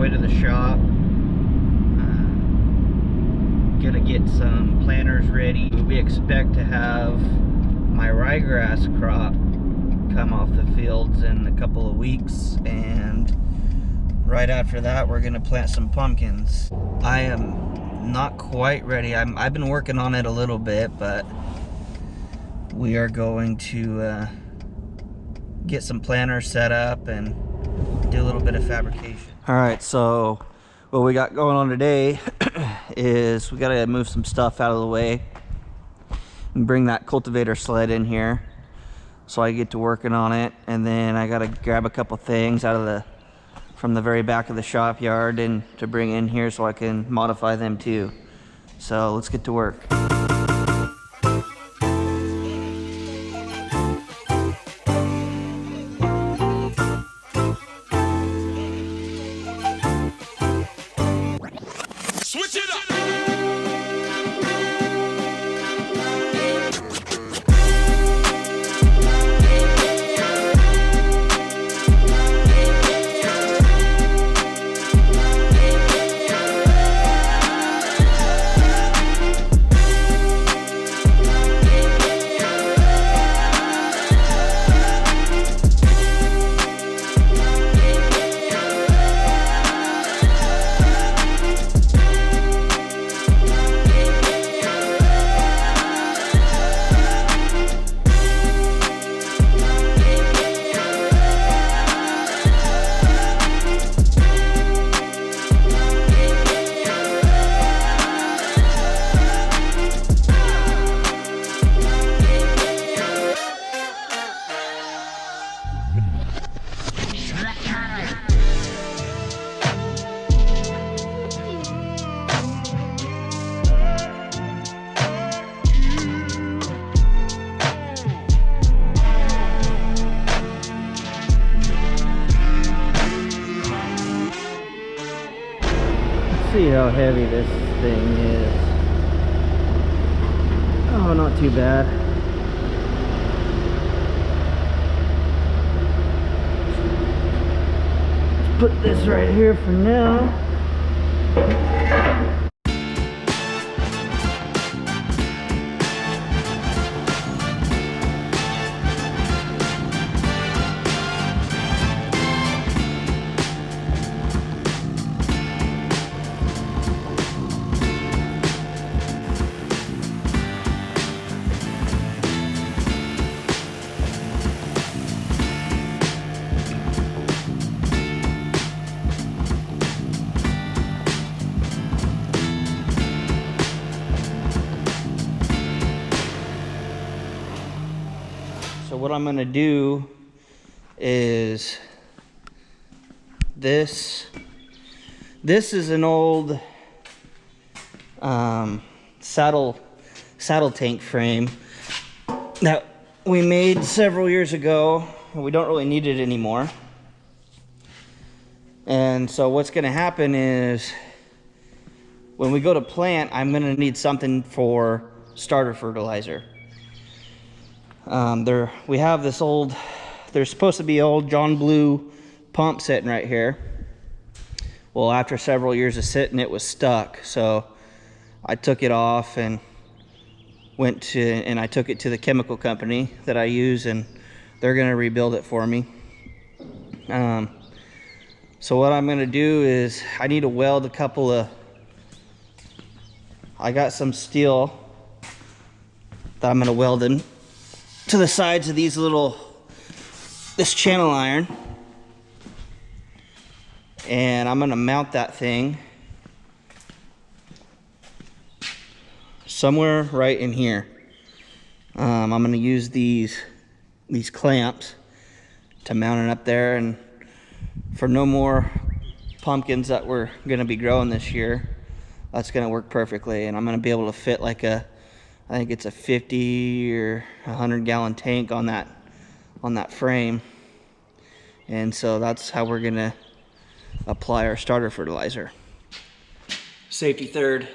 way to the shop. Gonna get some planters ready. We expect to have my ryegrass crop come off the fields in a couple of weeks, and right after that we're gonna plant some pumpkins. I am not quite ready. I've been working on it a little bit, but we are going to get some planters set up and do a little bit of fabrication. All right, so what we got going on today is we gotta move some stuff out of the way and bring that cultivator sled in here so I get to working on it, and then I gotta grab a couple things out of from the very back of the shop yard and to bring in here so I can modify them too. So let's get to work. See how heavy this thing is. Oh, not too bad. Let's put this right here for now. So what I'm gonna do is this is an old saddle tank frame that we made several years ago, and we don't really need it anymore. And so what's gonna happen is when we go to plant, I'm gonna need something for starter fertilizer. We have this old, there's supposed to be an old John Blue pump sitting right here. Well, after several years of sitting, it was stuck. So I took it off and I took it to the chemical company that I use, and they're gonna rebuild it for me. So what I'm gonna do is I need to weld a couple of, I got some steel that I'm gonna weld in to the sides of this channel iron, and I'm gonna mount that thing somewhere right in here. I'm gonna use these clamps to mount it up there, and for no more pumpkins that we're gonna be growing this year, that's gonna work perfectly. And I'm gonna be able to fit like I think it's a 50 or 100 gallon tank on that frame. And so that's how we're gonna apply our starter fertilizer. Safety third.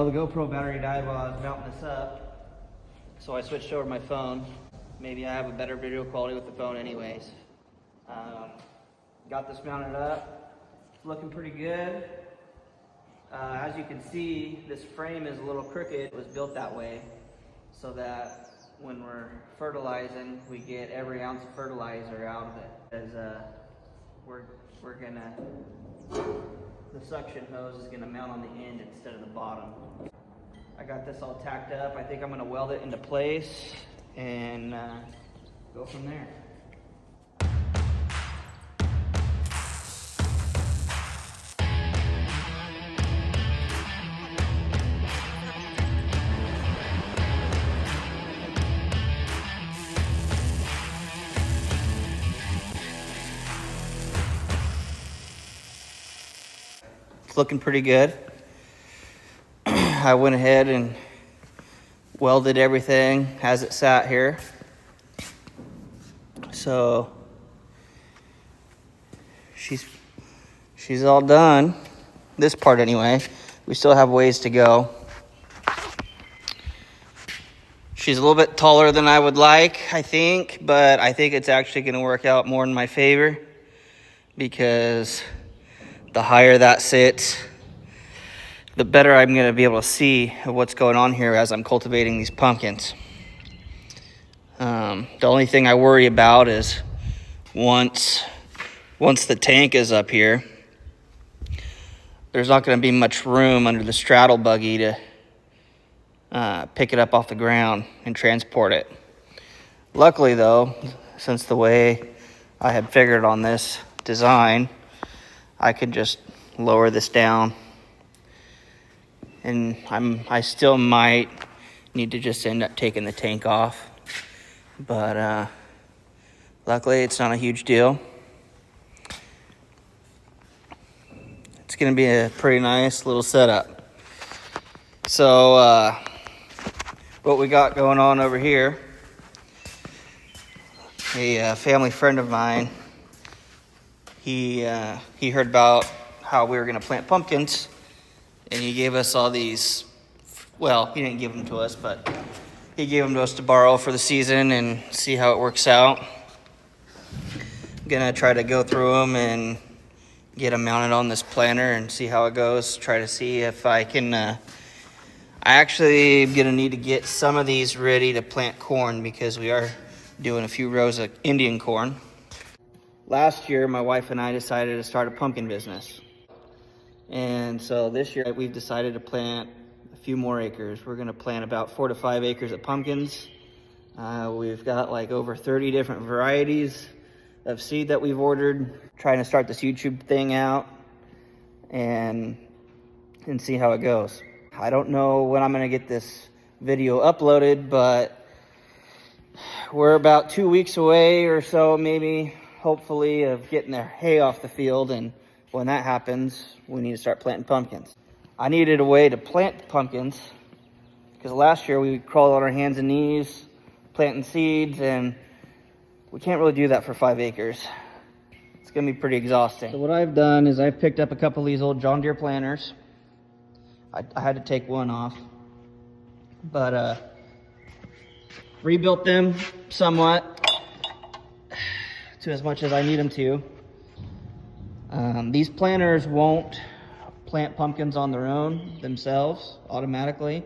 Well, the GoPro battery died while I was mounting this up, so I switched over to my phone. Maybe I have a better video quality with the phone anyways. Got this mounted up. It's looking pretty good. As you can see, this frame is a little crooked. It was built that way so that when we're fertilizing, we get every ounce of fertilizer out of it. As the suction hose is gonna mount on the end instead of the bottom. I got this all tacked up. I think I'm gonna weld it into place and go from there. It's looking pretty good. I went ahead and welded everything as it sat here. So she's all done. This part anyway. We still have ways to go. She's a little bit taller than I would like, I think, but I think it's actually going to work out more in my favor because the higher that sits, the better I'm going to be able to see what's going on here as I'm cultivating these pumpkins. The only thing I worry about is once the tank is up here, there's not going to be much room under the straddle buggy to pick it up off the ground and transport it. Luckily though, since the way I had figured on this design, I could just lower this down, and I still might need to just end up taking the tank off, but luckily it's not a huge deal. It's gonna be a pretty nice little setup. So what we got going on over here, a family friend of mine, he heard about how we were going to plant pumpkins, and he gave us all these. Well, he didn't give them to us, but he gave them to us to borrow for the season and see how it works out. I'm going to try to go through them and get them mounted on this planter and see how it goes. Try to see if I can. I actually am going to need to get some of these ready to plant corn because we are doing a few rows of Indian corn. Last year, my wife and I decided to start a pumpkin business. And so this year, we've decided to plant a few more acres. We're gonna plant about 4 to 5 acres of pumpkins. We've got like over 30 different varieties of seed that we've ordered. Trying to start this YouTube thing out and see how it goes. I don't know when I'm gonna get this video uploaded, but we're about 2 weeks away or so, maybe, hopefully, of getting the hay off the field, and when that happens, we need to start planting pumpkins. I needed a way to plant pumpkins because last year we crawled on our hands and knees planting seeds, and we can't really do that for 5 acres. It's gonna be pretty exhausting. So what I've done is I've picked up a couple of these old John Deere planters. I had to take one off, but rebuilt them somewhat to as much as I need them to. These planters won't plant pumpkins on their own themselves automatically,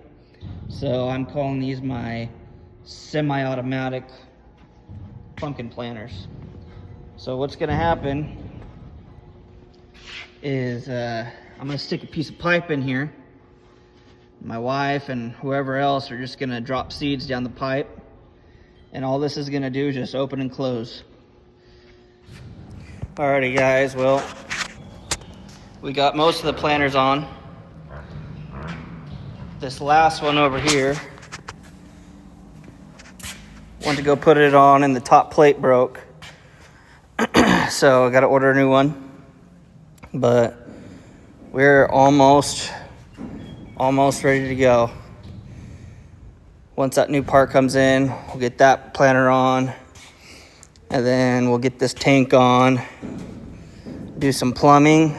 so I'm calling these my semi-automatic pumpkin planters. So what's gonna happen is I'm gonna stick a piece of pipe in here. My wife and whoever else are just gonna drop seeds down the pipe, and all this is gonna do is just open and close. Alrighty guys, well, we got most of the planters on. This last one over here, went to go put it on and the top plate broke. So I gotta order a new one. But we're almost ready to go. Once that new part comes in, we'll get that planter on. And then we'll get this tank on, do some plumbing,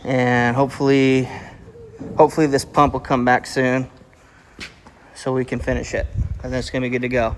and hopefully hopefully this pump will come back soon so we can finish it, and then it's gonna be good to go.